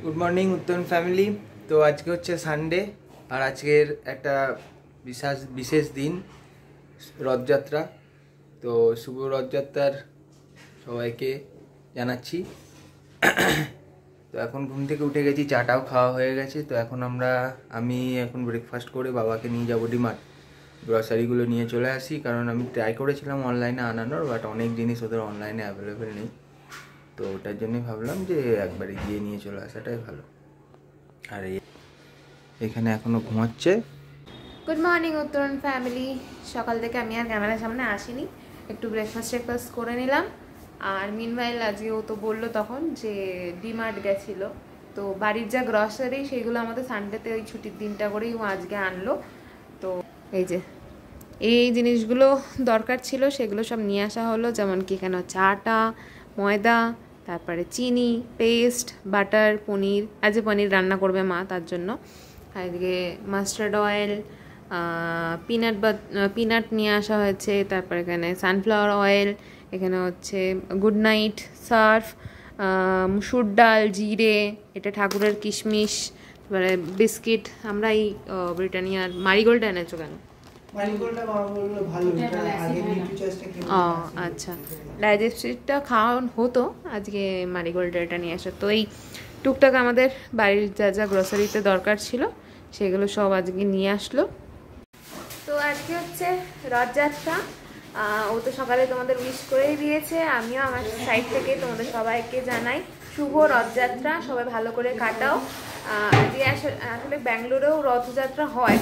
Good morning উত্তরণ family. তো আজকে হচ্ছে সানডে, আর আজকের একটা বিশেষ দিন, রথযাত্রা। তো শুভ রথযাত্রার সবাইকে জানাচ্ছি। তো এখন ঘুম থেকে উঠে গেছি, চাটাও খাওয়া হয়ে গেছে। তো এখন আমি এখন ব্রেকফাস্ট করে বাবাকে নিয়ে যাবো ডিমার্ট, গ্রসারিগুলো নিয়ে চলে আসি। কারণ আমি ট্রাই করেছিলাম অনলাইনে আনানোর, বাট অনেক জিনিস ওদের অনলাইনে অ্যাভেলেবেল নেই। তো ওটার জন্যই ভাবলাম যে একবারে গিয়ে নিয়ে চলে আসাটাই ভালো। আর এখানে এখনো ঘুমাচ্ছে। গুড মর্নিং উত্তরণ ফ্যামিলি। সকাল থেকে আমি আর ক্যামেরার সামনে আসিনি, একটু ব্রেকফাস্ট করে নিলাম। আর মিনওয়াইল আজকে ও তো বললো তখন যে ডিমার্ট গেছিলো, তো বাড়ির যা গ্রসারি সেগুলো আমাদের সানডেতে ওই ছুটির দিনটা করেই ও আজকে আনলো। তো এই জিনিসগুলো দরকার ছিল, সেগুলো সব নিয়ে আসা হলো। যেমন কি এখানে হচ্ছে আটা, ময়দা, তারপরে চিনি, পেস্ট, বাটার, পনির। আজ পনির রান্না করবে মা, তার জন্য। আর এদিকে মাস্টার্ড অয়েল, পিনাট নিয়ে আসা হয়েছে। তারপর এখানে সানফ্লাওয়ার অয়েল, এখানে হচ্ছে গুড নাইট সার্ফ, মুসুর ডাল, জিরে, এটা ঠাকুরের কিশমিশ, তারপরে বিস্কিট। আমরা এই ব্রিটানিয়ার মারিগোল্ড এনেছো কেন? আচ্ছা, ডাইজেস্টিভটা খাওয়া হতো, আজকে মারিগোল্ডটা নিয়ে আসা। তো এই টুকটাক আমাদের বাড়ির যা যা গ্রসারিতে দরকার ছিল সেগুলো সব আজকে নিয়ে আসলো। তো আজকে হচ্ছে রথযাত্রা। ও তো সকালে তোমাদের উইশ করেই দিয়েছে, আমিও আমার সাইড থেকে তোমাদের সবাইকে জানাই শুভ রথযাত্রা। সবাই ভালো করে কাটাও। আজকে আসলে ব্যাঙ্গালোরেও রথযাত্রা হয়,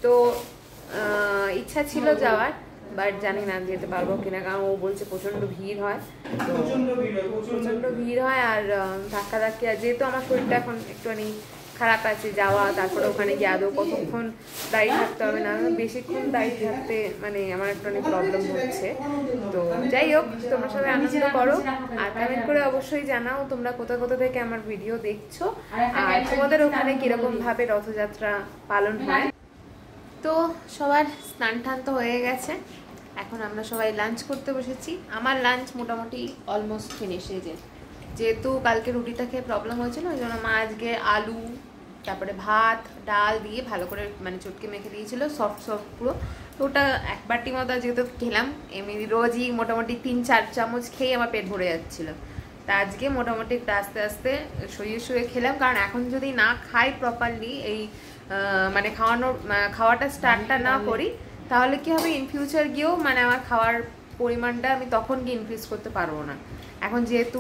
তো ইচ্ছা ছিল যাওয়ার, বাট জানি না যেতে পারবো কিনা। কারণ ও বলছে প্রচণ্ড ভিড় হয়, প্রচণ্ড ভিড় হয়। আর ধাক্কাধাক্কি, আর যেহেতু আমার শরীরটা এখন একটুখানি খারাপ আছে, যাওয়া তারপরে ওখানে গিয়ে আদৌ কতক্ষণ দাঁড়িয়ে থাকতে হবে না, বেশিক্ষণ দাঁড়িয়ে থাকতে মানে আমার একটু অনেক প্রবলেম হচ্ছে। তো যাই হোক, তোমরা সবাই আনন্দ করো, আর কমেন্ট করে অবশ্যই জানাও তোমরা কোথা থেকে আমার ভিডিও দেখছো, আর তোমাদের ওখানে কিরকম ভাবে রথযাত্রা পালন হয়। তো সবার স্নান টান তো হয়ে গেছে, এখন আমরা সবাই লাঞ্চ করতে বসেছি। আমার লাঞ্চ মোটামুটি অলমোস্ট ফিনিশ হয়েছে। যেহেতু কালকে রুটিটা খেয়ে প্রবলেম হয়েছিল, ওই জন্য মা আজকে আলু, তারপরে ভাত, ডাল দিয়ে ভালো করে মানে চটকে মেখে দিয়েছিল, সফট পুরো। তো ওটা এক বাটি মতো যেহেতু খেলাম, এমনি রোজই মোটামুটি 3-4 চামচ খেয়ে আমার পেট ভরে যাচ্ছিলো। তা আজকে মোটামুটি একটু আস্তে আস্তে শুয়ে খেলাম, কারণ এখন যদি না খাই প্রপারলি, এই মানে খাওয়াটা স্টার্টটা না করি, তাহলে কি হবে, ইন ফিউচার গিয়েও মানে আমার খাওয়ার পরিমাণটা আমি তখন গিয়ে ইনক্রিজ করতে পারবো না। এখন যেহেতু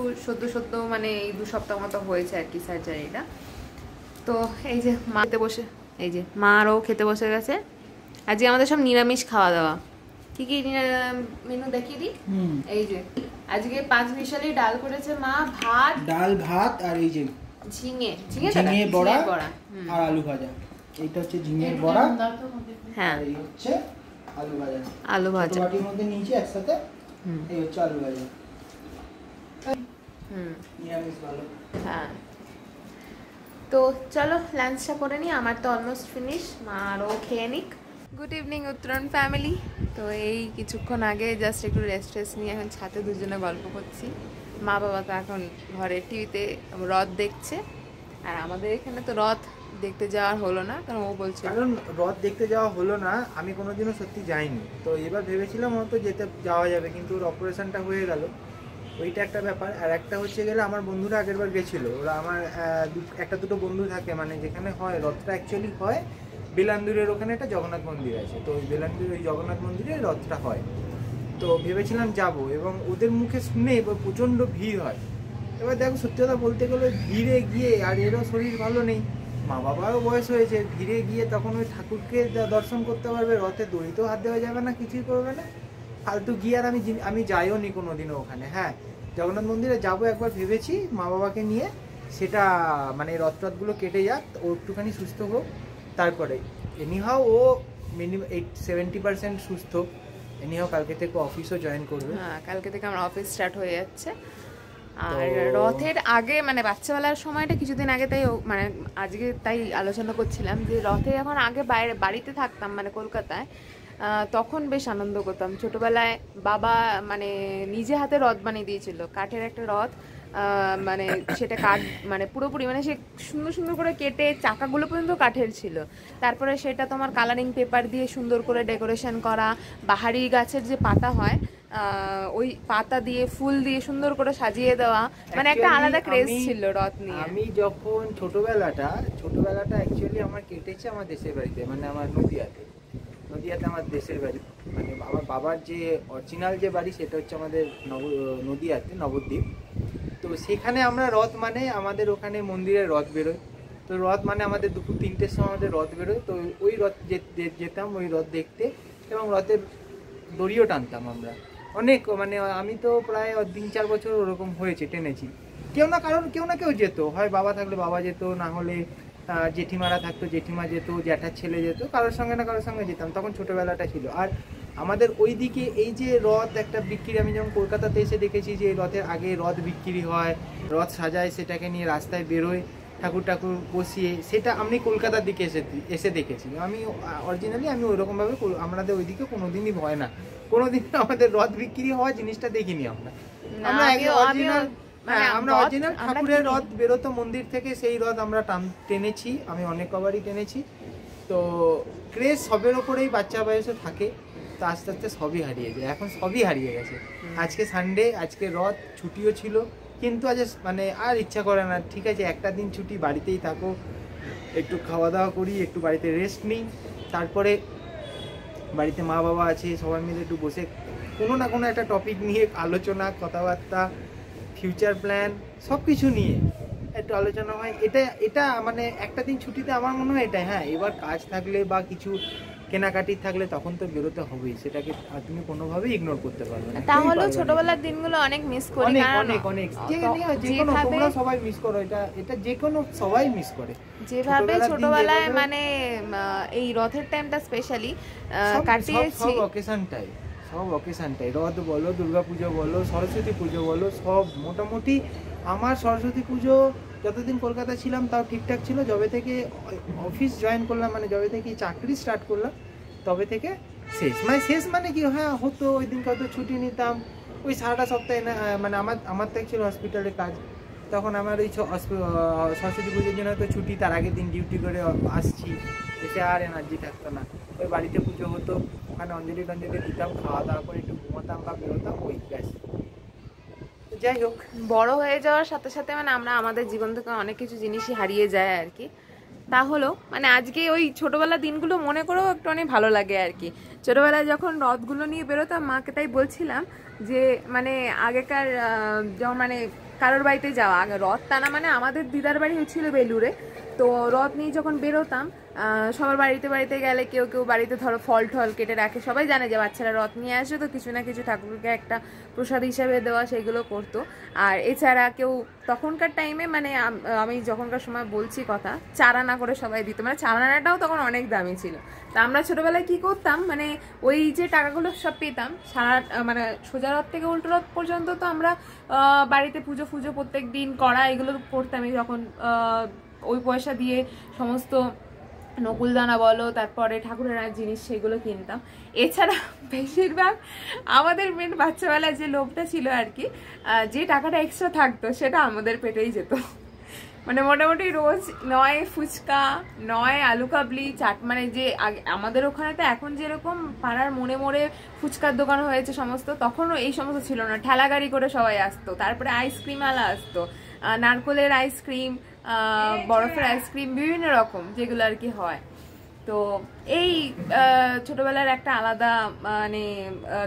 সদ্য মানে এই 2 সপ্তাহ মতো হয়েছে আর কি সার্জারিটা। তো এই যে মা আরও খেতে বসে গেছে। আজকে আমাদের সব নিরামিষ খাওয়া দাওয়া। কি কি মেনু দেখিয়ে দিই। এই যে আজকে 5 মিশালি ডাল করেছে মা, ভাত আর এই যে ঝিঙে বড়া আর আলু ভাজা। এইটা হচ্ছে ঝিঙের বড়া, হ্যাঁ, এই হচ্ছে আলু ভাজা বাটির মধ্যে নিয়েছি একসাথে। এই হচ্ছে আলু ভাজা। নিরামিষ ভালো। হ্যাঁ, তো চলো লাঞ্চটা করে নিই, আমার তো অলমোস্ট ফিনিশ, মা আরও খেয়ে নিক। গুড ইভিনিং উত্তরণ ফ্যামিলি। তো এই কিছুক্ষণ আগে জাস্ট একটু রেস্ট নিয়ে এখন ছাদে দুজনে গল্প করছি। মা বাবা তো এখন ঘরে টিভিতে রথ দেখছে, আর আমাদের এখানে তো রথ দেখতে যাওয়ার হলো না, কারণ ও বলছে কারণ রথ দেখতে যাওয়া হলো না। আমি কোনোদিনও সত্যি যাইনি, তো এবার ভেবেছিলাম হয়তো যাওয়া যাবে, কিন্তু ওর অপারেশনটা হয়ে গেল, ওইটা একটা ব্যাপার। আর একটা হচ্ছে গেলে আমার বন্ধুরা আগেরবার গেছিলো, ওরা আমার একটা দুটো বন্ধু থাকে, মানে যেখানে হয় রথটা অ্যাকচুয়ালি হয় বেলান্দুরের ওখানে একটা জগন্নাথ মন্দির আছে, তো ওই বেলান্দুরের ওই জগন্নাথ মন্দিরে রথটা হয়। তো ভেবেছিলাম যাব, এবং ওদের মুখে শুনে এবার প্রচণ্ড ভিড় হয়। এবার দেখো সত্যি কথা বলতে গেলে ভিড়ে গিয়ে, আর এরও শরীর ভালো নেই, মা বাবারও বয়স হয়েছে, ভিড়ে গিয়ে তখন ওই ঠাকুরকে দর্শন করতে পারবে, রথে দড়িতেও হাত দেওয়া যাবে না, কিছুই করবে না, ফালতু গিয়ে। আর আমি যাইও নি কোনোদিনও ওখানে। হ্যাঁ, জগন্নাথ মন্দিরে যাবো একবার ভেবেছি মা বাবাকে নিয়ে, সেটা মানে রথগুলো কেটে যাক, ও একটুখানি সুস্থ হোক, তারপরে। এনিহাও ও মিনিমাম 70% সুস্থ। এনিহাও কালকে থেকে অফিসও জয়েন করবে। হ্যাঁ, কালকে থেকে আমার অফিস স্টার্ট হয়ে যাচ্ছে। আর রথের আগে মানে বাচ্চাবেলার সময়টা কিছুদিন আগে, তাই মানে আজকে তাই আলোচনা করছিলাম যে রথে যখন আগে বাড়িতে থাকতাম মানে কলকাতায়, তখন বেশ আনন্দ করতাম। ছোটবেলায় বাবা মানে নিজে হাতে রথ বানিয়ে দিয়েছিল, কাঠের একটা রথ মানে সেটা কাঠ মানে পুরোপুরি মানে সে সুন্দর সুন্দর করে কেটে চাকাগুলো পর্যন্ত কাঠের ছিল। তারপরে সেটা তোমার কালারিং পেপার দিয়ে সুন্দর করে ডেকোরেশন করা, বাহারি গাছের যে পাতা হয় ওই পাতা দিয়ে ফুল দিয়ে সুন্দর করে সাজিয়ে দেওয়া, মানে একটা আলাদা ক্রেজ ছিল রথ নিয়ে। আমি যখন ছোটবেলাটা অ্যাকচুয়ালি আমার কেটেছে আমার দেশের বাড়িতে, মানে আমার নদিয়াতে আমার দেশের বাড়ি, মানে আমার বাবার যে অরিজিনাল যে বাড়ি সেটা হচ্ছে আমাদের নদিয়াতে নবদ্বীপ। তো সেখানে আমরা রথ মানে আমাদের ওখানে মন্দিরে রথ বেরোয়, তো রথ মানে আমাদের দুপুর 3টের সময় আমাদের রথ বেরোয়, তো ওই রথ যেতাম ওই রথ দেখতে, এবং রথের দড়িও টানতাম আমরা অনেক, মানে আমি তো প্রায় 3-4 বছর ওরকম হয়েছে টেনেছি। কেউ না কেউ যেত, হয় বাবা থাকলে বাবা যেত, না হলে জেঠিমারা থাকতো জেঠিমা যেত, জ্যাঠার ছেলে যেত, কারোর সঙ্গে না কারোর সঙ্গে যেতাম, তখন ছোটোবেলাটা ছিল। আর আমাদের ওইদিকে এই যে রথ একটা বিক্রি, আমি যেমন কলকাতাতে এসে দেখেছি যে রথের আগে রথ বিক্রি হয়, রথ সাজায়, সেটাকে নিয়ে রাস্তায় বেরোয় ঠাকুর বসিয়ে, সেটা আমি কলকাতার দিকে এসে দেখেছি। আমি অরিজিনালি আমি ওইরকমভাবে আমাদের ওইদিকে কোনোদিনই হয় না, কোনোদিন আমাদের রথ বিক্রি হওয়া জিনিসটা দেখিনি আমরা। আমরা অরিজিনাল ঠাকুরের রথ বেরোতো মন্দির থেকে, সেই রথ আমরা টেনেছি, আমি অনেক কবারই টেনেছি। তো ক্রেজ সবের ওপরেই বাচ্চা বয়সে থাকে, তো আস্তে আস্তে সবই হারিয়ে যায়, এখন সবই হারিয়ে গেছে। আজকে সানডে, আজকে রথ, ছুটিও ছিল, কিন্তু আজ মানে আর ইচ্ছা করে না। ঠিক আছে, একটা দিন ছুটি, বাড়িতেই থাকো, একটু খাওয়া দাওয়া করি, একটু বাড়িতে রেস্ট নিই, তারপরে বাড়িতে মা বাবা আছে, সবাই মিলে একটু বসে কোনো না কোনো একটা টপিক নিয়ে আলোচনা, কথাবার্তা, ফিউচার প্ল্যান সব কিছু নিয়ে একটু আলোচনা হয়। এটা মানে একটা দিন ছুটিতে আমার মনে হয় এটাই। হ্যাঁ, এবার কাজ থাকলে বা কিছু কেনাকাটি থাকলে তখন তো বেরোতে হবেই, সেটাকে তুমি কোনোভাবেই ইগনোর করতে পারবে না। তাহলে ছোটবেলার দিনগুলো অনেক মিস করি, অনেক যেকোনো তোমরা সবাই মিস করো, এটা যেকোনো সবাই মিস করে। যেভাবে ছোটবেলায় মানে এই রথের টাইমটা স্পেশালি কাটিয়েছি, সব অকেশনটাই রথ বলো, দুর্গাপুজো বলো, সরস্বতী পুজো বলো, সব মোটামুটি। আমার সরস্বতী পুজো যতদিন কলকাতা ছিলাম তাও ঠিকঠাক ছিল, যবে থেকে অফিস জয়েন করলাম, মানে যবে থেকে চাকরি স্টার্ট করলাম তবে থেকে শেষ মানে কি, হ্যাঁ হতো ওই দিন কত ছুটি নিতাম, ওই সারাটা সপ্তাহে না, মানে আমার তো ছিল হসপিটালে কাজ, তখন আমার ওই সরস্বতী পুজোর জন্য তো ছুটি, তার আগের দিন ডিউটি করে আসছি, এসে আর এনার্জি থাকতো না। ওই বাড়িতে পুজো হতো, ওখানে অঞ্জলি টঞ্জলি দিতাম, খাওয়া দাওয়া করে একটু ঘুমোতাম বা বেরোতাম, ওই ব্যাস। যাই হোক, বড় হয়ে যাওয়ার সাথে সাথে মানে আমরা আমাদের জীবন থেকে অনেক কিছু জিনিসই হারিয়ে যায় আর কি। তা হলো মানে আজকে ওই ছোটবেলার দিনগুলো মনে করেও একটু অনেক ভালো লাগে আর কি। ছোটবেলায় যখন রথগুলো নিয়ে বেরোতাম, মাকে তাই বলছিলাম যে মানে আগেকার যেমন মানে কারোর বাড়িতে যাওয়া, আগে রথ টানা মানে আমাদের দিদার বাড়ি হচ্ছিল বেলুড়ে, তো রথ নিয়ে যখন বেরোতাম সবার বাড়িতে গেলে কেউ বাড়িতে ধরো ফল টল কেটে রাখে, সবাই জানে যে বাচ্চারা রথ নিয়ে আসে, তো কিছু না কিছু ঠাকুরকে একটা প্রসাদ হিসাবে দেওয়া সেগুলো করতো। আর এছাড়া কেউ তখনকার টাইমে মানে আমি যখনকার সময় বলছি কথা, চারানা করে সবাই দিত, মানে চারানাটাও তখন অনেক দামি ছিল। তা আমরা ছোটবেলায় কি করতাম, মানে ওই যে টাকাগুলো সব পেতাম সারা মানে সোজা রথ থেকে উল্টো রথ পর্যন্ত, তো আমরা বাড়িতে পুজো প্রত্যেক দিন করা এগুলো করতামই, যখন ওই পয়সা দিয়ে সমস্ত নকুলদানা বলো, তারপরে ঠাকুরের জিনিস সেগুলো কিনতাম। এছাড়া বেশিরভাগ আমাদের মেন বাচ্চাবেলায় যে লোভটা ছিল আর কি, যে টাকাটা এক্সট্রা থাকতো সেটা আমাদের পেটেই যেত। মানে মোটামুটি রোজ নয় ফুচকা, নয় আলু কাবলি, চাট, মানে যে আমাদের ওখানে তো এখন যেরকম পাড়ার মোড়ে ফুচকার দোকান হয়েছে সমস্ত, তখনও এই সমস্ত ছিল না, ঠেলা গাড়ি করে সবাই আসতো, তারপরে আইসক্রিম আলা আসতো, নারকোলের আইসক্রিম, বরফের আইসক্রিম, বিভিন্ন রকম যেগুলো আর কি হয়। তো এই ছোটবেলার একটা আলাদা মানে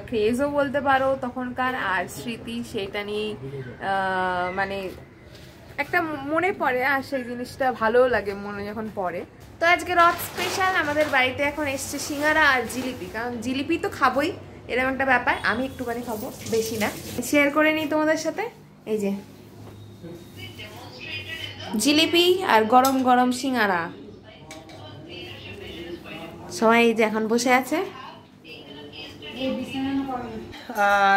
ক্রেজও বলতে পারো তখনকার, আর স্মৃতি সেটা নিয়ে মানে একটা মনে পড়ে, আর সেই জিনিসটা ভালোও লাগে মনে যখন পড়ে। তো আজকে রথ স্পেশাল আমাদের বাড়িতে এখন এসছে সিঙ্গারা আর জিলিপি, কারণ জিলিপি তো খাবোই, এরকম একটা ব্যাপার। আমি একটুখানি খাবো, বেশি না, শেয়ার করে নিই তোমাদের সাথে। এই যে জিলিপি আর গরম গরম সিঙ্গারা, সবাই এই যে এখন বসে আছে।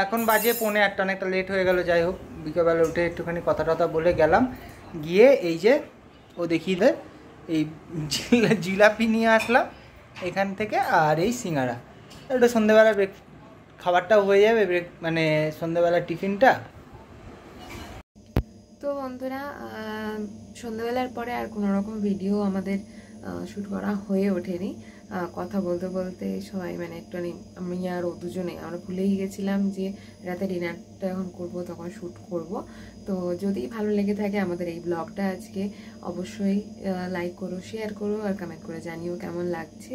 এখন বাজে 7:45, অনেকটা লেট হয়ে গেল। যাই হোক, বিকেলবেলা উঠে একটুখানি কথা টথা বলে গেলাম, গিয়ে এই যে ও দেখিয়ে দেয় এই জিলাপি নিয়ে আসলাম এখান থেকে, আর এই সিঙ্গারা, একটু সন্ধ্যেবেলা খাবারটাও হয়ে যাবে, মানে সন্ধ্যেবেলা টিফিনটা। তো বন্ধুরা, সন্ধ্যাবেলার পরে আর কোনো রকম ভিডিও আমাদের শ্যুট করা হয়ে ওঠেনি। কথা বলতে বলতে সবাই মানে একটুখানি, আমি আর ও দুজনে আমরা ভুলেই গেছিলাম যে রাতে ডিনারটা যখন করব তখন শ্যুট করব। তো যদি ভালো লেগে থাকে আমাদের এই ব্লগটা আজকে, অবশ্যই লাইক করো, শেয়ার করো আর কমেন্ট করে জানিও কেমন লাগছে।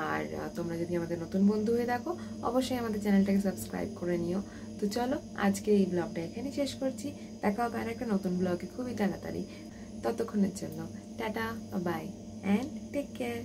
আর তোমরা যদি আমাদের নতুন বন্ধু হয়ে থাকো, অবশ্যই আমাদের চ্যানেলটাকে সাবস্ক্রাইব করে নিও। তো চলো, আজকে এই ব্লগটা এখানে শেষ করছি। দেখা হবে আর একটা নতুন ব্লগে খুবই তাড়াতাড়ি। ততক্ষণের জন্য tata, bye and take care.